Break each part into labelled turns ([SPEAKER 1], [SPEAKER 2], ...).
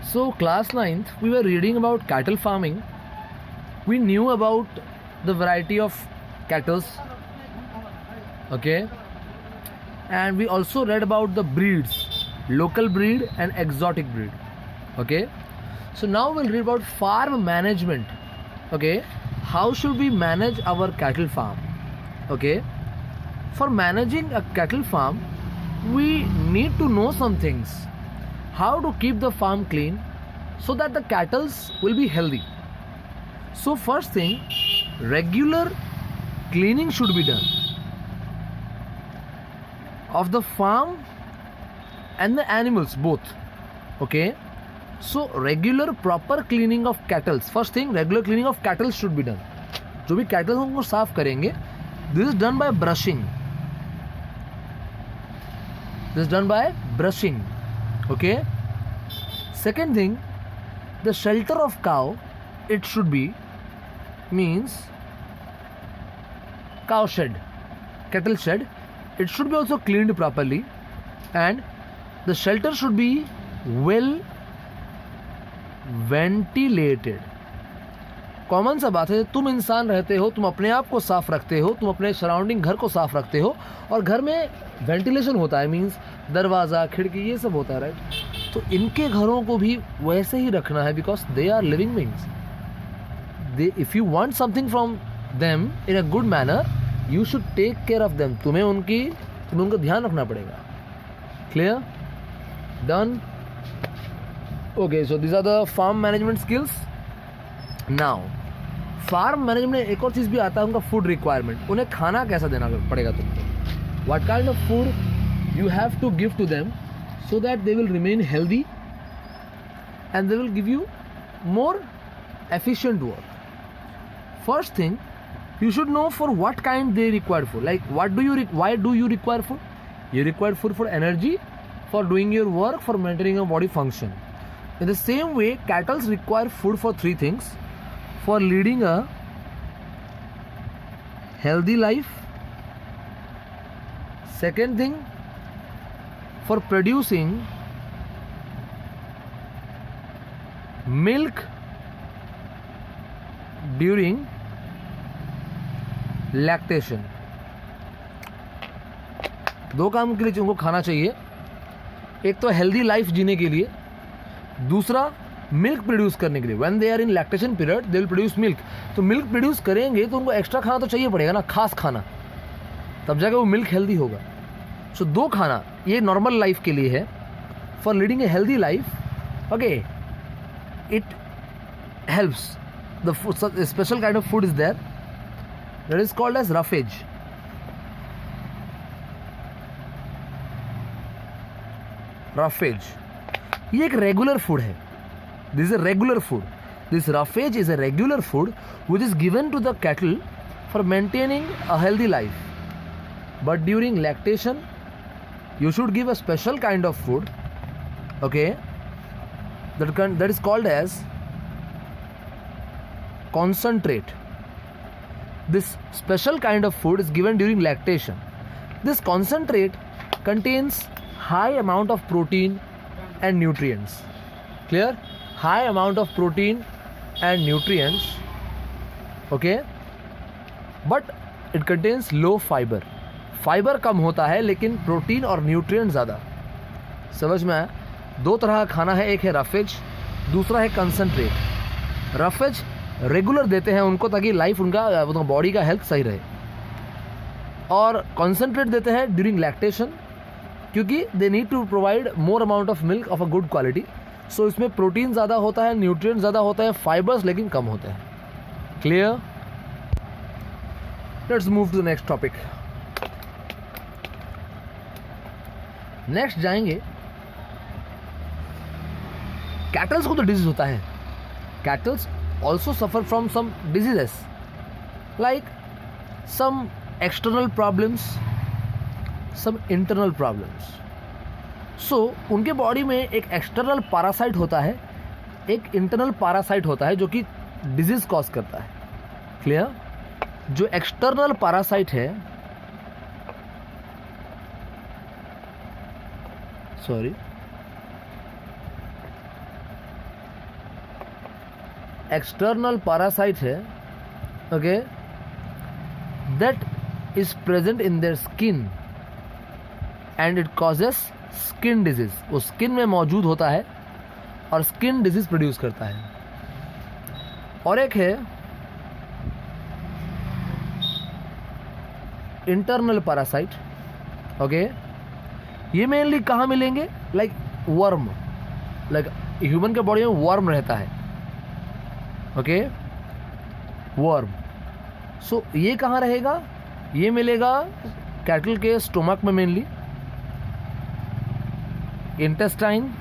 [SPEAKER 1] So, class 9th, we were reading about cattle farming. We knew about the variety of cattle, okay, and we also read about the breeds, local breed and exotic breed, okay. So now we'll read about farm management, okay. How should we manage our cattle farm, okay? For managing a cattle farm, we need to know some things. How to keep the farm clean so that the cattle will be healthy. So first thing, regular cleaning should be done of the farm and the animals both, okay. So regular proper cleaning of cattle. First thing, regular cleaning of cattle should be done. जो भी cattle हम उनको साफ करेंगे, this is done by brushing. This is done by brushing, okay. Second thing, the shelter of cow, it should be, means cow shed, cattle shed, it should be also cleaned properly, and the shelter should be well ventilated. Common सा बात है, तुम इंसान रहते हो, तुम अपने आप को साफ रखते हो, तुम अपने सराउंडिंग घर को साफ रखते हो, और घर में वेंटिलेशन होता है, मीन्स दरवाज़ा खिड़की ये सब होता है, राइट. तो इनके घरों को भी वैसे ही रखना है, because they are living beings. They, if you want something from them in a good manner, you should take care of them. तुम्हें उनका ध्यान रखना पड़ेगा. Clear? Done? Okay, so this are the farm management skills. Now farm management में एक और चीज़ भी आता है, उनका फूड रिक्वायरमेंट. उन्हें खाना कैसा देना पड़ेगा तुमको. What kind of food you have to give to them so that they will remain healthy and they will give you more efficient work. First thing, you should know for what kind they require food. Like why do you require food? You require food for energy, for doing your work, for maintaining your body function. In the same way, cattle require food for three things: for leading a healthy life, second thing, for producing milk during lactation. दो काम के लिए उनको खाना चाहिए. एक तो healthy life जीने के लिए, दूसरा मिल्क प्रोड्यूस करने के लिए. When they are in lactation period they will produce milk. तो मिल्क प्रोड्यूस करेंगे तो उनको एक्स्ट्रा खाना तो चाहिए पड़ेगा ना, खास खाना, तब जाकर वो मिल्क हेल्दी होगा. सो दो खाना ये नॉर्मल लाइफ के लिए है, for leading a healthy life, okay. It helps. The special kind of food is there that is called as roughage. Roughage ये एक रेगुलर फूड है. This is a regular food. This roughage is a regular food which is given to the cattle for maintaining a healthy life. But during lactation you should give a special kind of food, okay, that is called as concentrate. This special kind of food is given during lactation. This concentrate contains high amount of protein and nutrients. Clear? High amount of protein and nutrients, okay, but it contains low fiber. Fibre कम होता है लेकिन protein और nutrient ज़्यादा. समझ में आया? दो तरह का खाना है, एक है रफेज, दूसरा है कंसनट्रेट. रफेज रेगुलर देते हैं उनको ताकि लाइफ उनका बॉडी का हेल्थ सही रहे, और कंसनट्रेट देते हैं ड्यूरिंग लैक्टेशन क्योंकि they need to provide more amount of milk of a good quality. So इसमें प्रोटीन ज़्यादा होता है, न्यूट्रिएंट ज़्यादा होता है, फाइबर्स लेकिन कम होते हैं. Clear? Let's move to the next topic. Next जाएंगे, कैटल्स को तो डिजीज होता है. Cattles also suffer from some diseases like some external problems, some internal problems. So उनके बॉडी में एक एक्सटर्नल पैरासाइट होता है, एक इंटरनल पैरासाइट होता है जो कि डिजीज कॉज करता है. क्लियर? जो एक्सटर्नल पैरासाइट है, एक्सटर्नल पैरासाइट है, okay, that is present in their skin and it causes skin disease. वो स्किन में मौजूद होता है और स्किन डिजीज प्रोड्यूस करता है। और एक है इंटरनल पैरासाइट, ओके, ये मेनली कहाँ मिलेंगे? लाइक वर्म, लाइक ह्यूमन के बॉडी में वर्म रहता है, ओके, वर्म। सो ये कहाँ रहेगा? ये मिलेगा कैटल के स्टोमक में मेनली, इंटेस्टाइन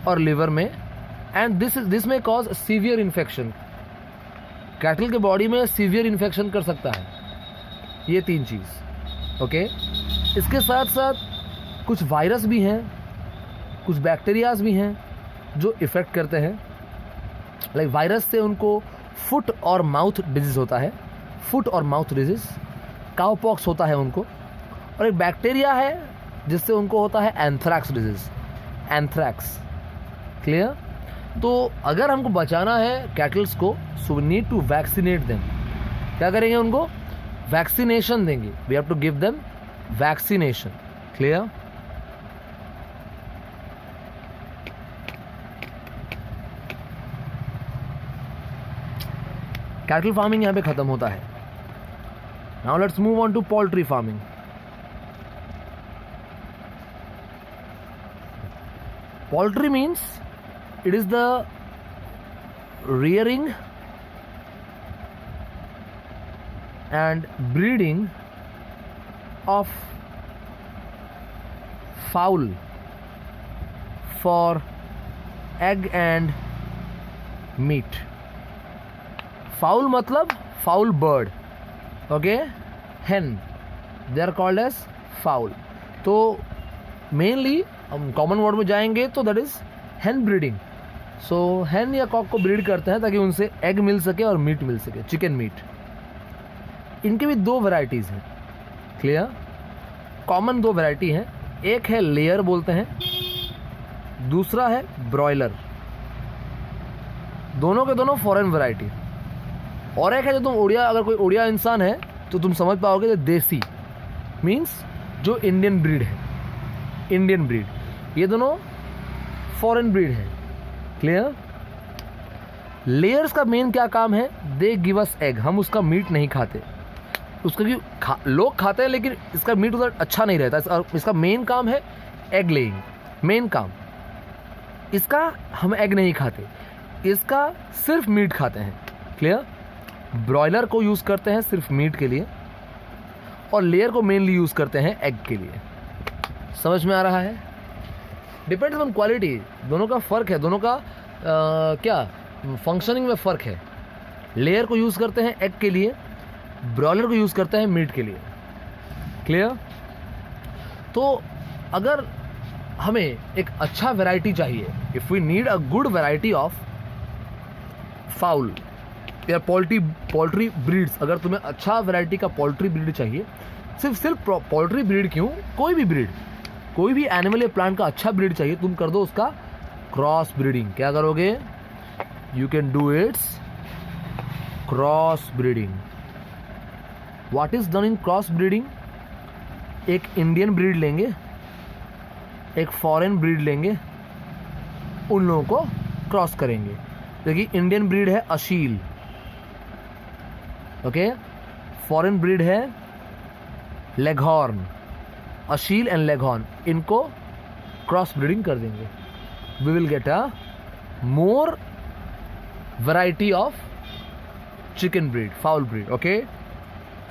[SPEAKER 1] और लिवर में, एंड दिस में कॉज सीवियर इन्फेक्शन। कैटल के बॉडी में सीवियर इन्फेक्शन कर सकता है ये 3 चीज़, ओके। इसके साथ साथ कुछ वायरस भी हैं, कुछ बैक्टीरियाज भी हैं जो इफ़ेक्ट करते हैं। लाइक वायरस से उनको फुट और माउथ डिजीज़ होता है, फुट और माउथ डिजीज़, काउपॉक्स होता है उनको। और एक बैक्टीरिया है जिससे उनको होता है एंथ्रैक्स डिजीज़, एंथ्रैक्स। क्लियर? तो अगर हमको बचाना है कैटल्स को, so we need to vaccinate them. क्या करेंगे? उनको वैक्सीनेशन देंगे। We have to give them vaccination. Clear? Cattle farming यहाँ पे खत्म होता है। Now let's move on to poultry farming. Poultry means it is the rearing and breeding of fowl for egg and meat. Fowl मतलब fowl bird, okay, hen, they are called as fowl. तो mainly हम common word में जाएंगे तो that is Hahn breeding. सो हैन या Kock को breed करते हैं ताकि उनसे एग मिल सके और मीट मिल सके, चिकन मीट। इनके भी 2 वैरायटीज़ हैं। क्लियर? कॉमन 2 वैरायटी हैं। एक है लेयर बोलते हैं, दूसरा है ब्रॉयलर। दोनों के दोनों फॉरेन वैरायटी। और एक है जो तुम उड़िया, अगर कोई उड़िया इंसान है तो तुम समझ पाओगे कि देसी मीन्स जो इंडियन ब्रीड है, इंडियन ब्रीड। ये दोनों फॉरेन ब्रीड है। क्लियर? लेयर्स का मेन क्या काम है? They give us egg. हम उसका मीट नहीं खाते, उसका लोग खाते हैं लेकिन इसका मीट उधर अच्छा नहीं रहता। इसका मेन काम है एग लेइंग, मेन काम इसका। हम एग नहीं खाते, इसका सिर्फ मीट खाते हैं। क्लियर? ब्रॉयलर को यूज़ करते हैं सिर्फ मीट के लिए और लेयर को मेनली यूज़ करते हैं एग के लिए। समझ में आ रहा है? Depends on quality. दोनों का फ़र्क है, दोनों का क्या फंक्शनिंग में फ़र्क है। लेयर को यूज़ करते हैं एग के लिए, ब्रॉयलर को यूज़ करते हैं मीट के लिए। क्लियर? तो अगर हमें एक अच्छा वैरायटी चाहिए, if we need a good variety of fowl या पोल्ट्री ब्रीड्स, अगर तुम्हें अच्छा वैरायटी का पोल्ट्री ब्रीड चाहिए, सिर्फ पोल्ट्री ब्रीड क्यों, कोई भी ब्रीड, कोई भी एनिमल या प्लांट का अच्छा ब्रीड चाहिए, तुम कर दो उसका क्रॉस ब्रीडिंग। क्या करोगे? You can do it's cross breeding. What is done in cross breeding? एक इंडियन ब्रीड लेंगे, एक फॉरेन ब्रीड लेंगे, उन लोगों को क्रॉस करेंगे। देखिए इंडियन ब्रीड है अशील, ओके, फॉरेन ब्रीड है लेघॉर्न। अशील एंड लेघॉर्न, इनको क्रॉस ब्रीडिंग कर देंगे। We will get a more variety of chicken breed, fowl breed. Okay,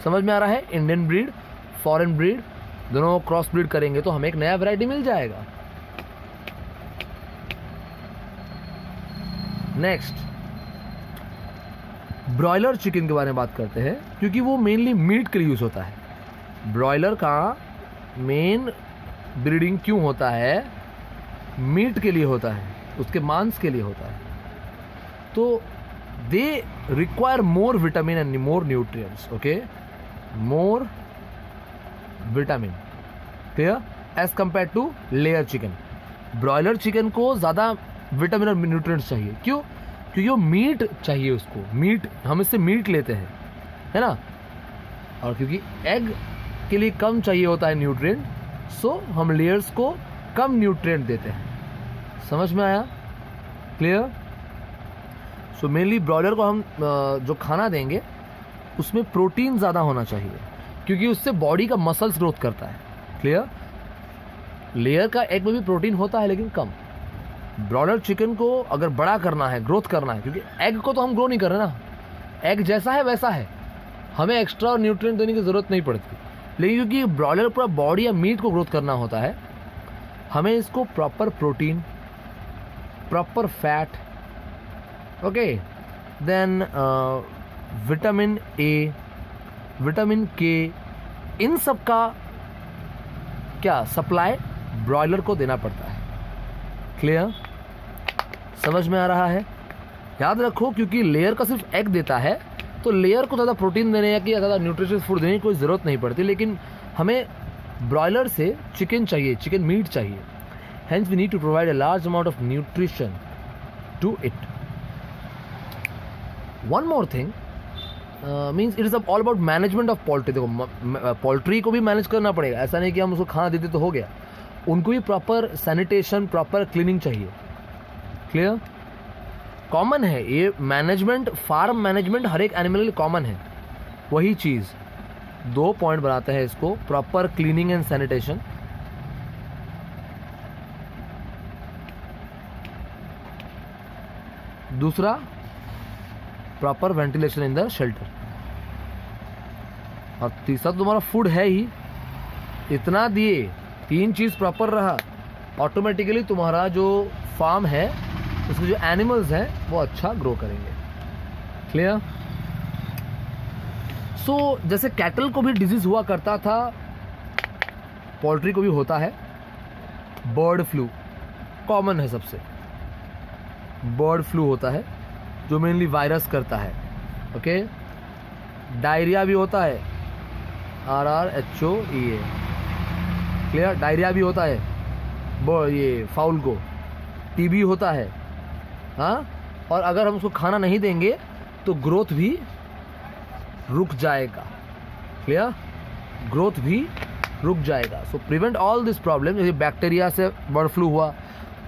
[SPEAKER 1] समझ में आ रहा है? इंडियन ब्रीड, फॉरेन ब्रीड, दोनों क्रॉस ब्रीड करेंगे तो हमें एक नया वैरायटी मिल जाएगा। नेक्स्ट, ब्रॉयलर चिकन के बारे में बात करते हैं, क्योंकि वो मेनली मीट के लिए यूज़ होता है। ब्रॉयलर का मेन ब्रीडिंग क्यों होता है? मीट के लिए होता है, उसके मांस के लिए होता है। तो they require more vitamin and more nutrients, okay, more vitamin. Clear? As compare to layer chicken. Broiler chicken को ज़्यादा विटामिन और न्यूट्रिएंट्स चाहिए। क्यों? क्योंकि वो मीट चाहिए उसको, मीट, हम इससे मीट लेते हैं, है ना। और क्योंकि एग के लिए कम चाहिए होता है न्यूट्रिएंट, सो हम लेयर्स को कम न्यूट्रिएंट देते हैं। समझ में आया? क्लियर? सो मेनली ब्रॉयलर को हम जो खाना देंगे उसमें प्रोटीन ज़्यादा होना चाहिए, क्योंकि उससे बॉडी का मसल्स ग्रोथ करता है। क्लियर? लेयर का एग में भी प्रोटीन होता है लेकिन कम। ब्रॉयलर चिकन को अगर बड़ा करना है, ग्रोथ करना है, क्योंकि एग को तो हम ग्रो नहीं कर रहे ना, एग जैसा है वैसा है, हमें एक्स्ट्रा न्यूट्रिएंट देने की ज़रूरत नहीं पड़ती। लेकिन क्योंकि ब्रॉयलर पूरा बॉडी या मीट को ग्रोथ करना होता है, हमें इसको proper protein, proper fat, okay, then vitamin A, vitamin K, इन सब का क्या सप्लाई ब्रॉयलर को देना पड़ता है। क्लियर? समझ में आ रहा है? याद रखो, क्योंकि लेयर का सिर्फ एग देता है तो लेयर को ज़्यादा प्रोटीन देने या कि ज़्यादा न्यूट्रिशियस फूड देने की कोई ज़रूरत नहीं पड़ती, लेकिन हमें ब्रॉयलर से चिकन चाहिए, चिकन मीट चाहिए। Hence we need to provide a large amount of nutrition to it. One more thing means it is all about management of poultry. देखो, पोल्ट्री को भी मैनेज करना पड़ेगा, ऐसा नहीं कि हम उसको खाना देते तो हो गया, उनको भी प्रॉपर सैनिटेशन, प्रॉपर क्लीनिंग चाहिए। क्लियर? कॉमन है ये मैनेजमेंट, फार्म मैनेजमेंट हर एक एनिमल के लिए कॉमन है। वही चीज़ 2 पॉइंट बनाते हैं इसको, प्रॉपर क्लीनिंग एंड सैनिटेशन, दूसरा proper ventilation in the shelter, और तीसरा तुम्हारा फूड है ही। इतना दिए, 3 चीज़ प्रॉपर रहा, ऑटोमेटिकली तुम्हारा जो फार्म है उसके जो एनिमल्स हैं वो अच्छा ग्रो करेंगे। क्लियर? सो जैसे कैटल को भी डिजीज़ हुआ करता था, पोल्ट्री को भी होता है। बर्ड फ्लू कॉमन है सबसे, बर्ड फ्लू होता है जो मेनली वायरस करता है। ओके, डायरिया भी होता है, RRHOEA। क्लियर? डायरिया भी होता है ये फाउल को, टीबी होता है। हाँ, और अगर हम उसको खाना नहीं देंगे तो ग्रोथ भी रुक जाएगा। क्लियर? ग्रोथ भी रुक जाएगा। सो प्रिवेंट ऑल दिस प्रॉब्लम। जैसे बैक्टीरिया से बर्ड फ्लू हुआ,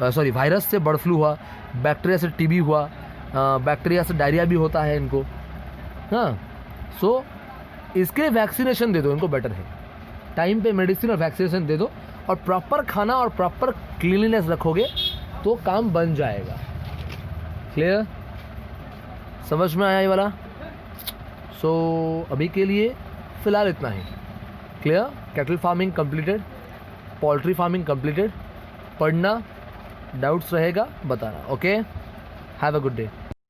[SPEAKER 1] सॉरी वायरस से बर्ड फ्लू हुआ, बैक्टीरिया से टीबी हुआ, बैक्टीरिया से डायरिया भी होता है इनको। हाँ, सो इसके वैक्सीनेशन दे दो, इनको बेटर है। टाइम पे मेडिसिन और वैक्सीनेशन दे दो, और प्रॉपर खाना और प्रॉपर क्लीनलीनेस रखोगे तो काम बन जाएगा। क्लियर? समझ में आया ये वाला? सो अभी के लिए फ़िलहाल इतना ही। Clear? Cattle farming completed, poultry farming completed. पढ़ना, डाउट्स रहेगा बताना। Okay, have a good day.